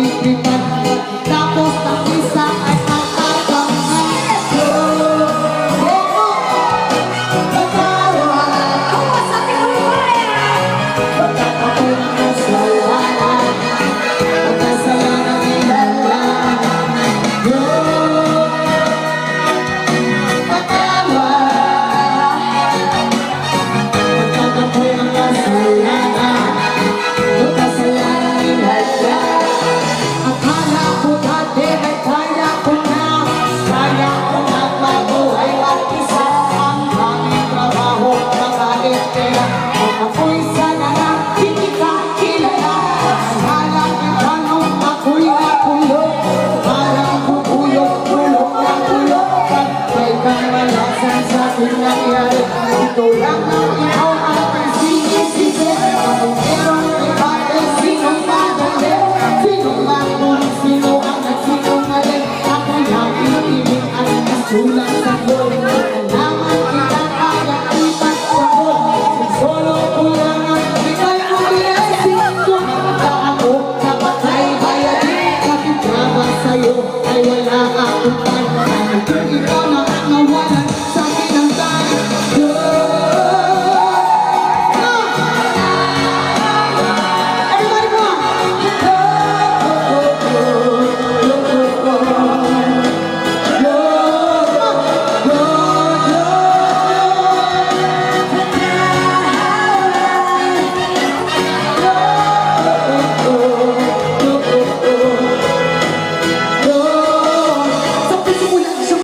higpitan. Tapos ang isa ay nakakamay. Ito lang ang ikaw ang pagsinisisi. Kung meron ibang sinong madali, sinong matulog.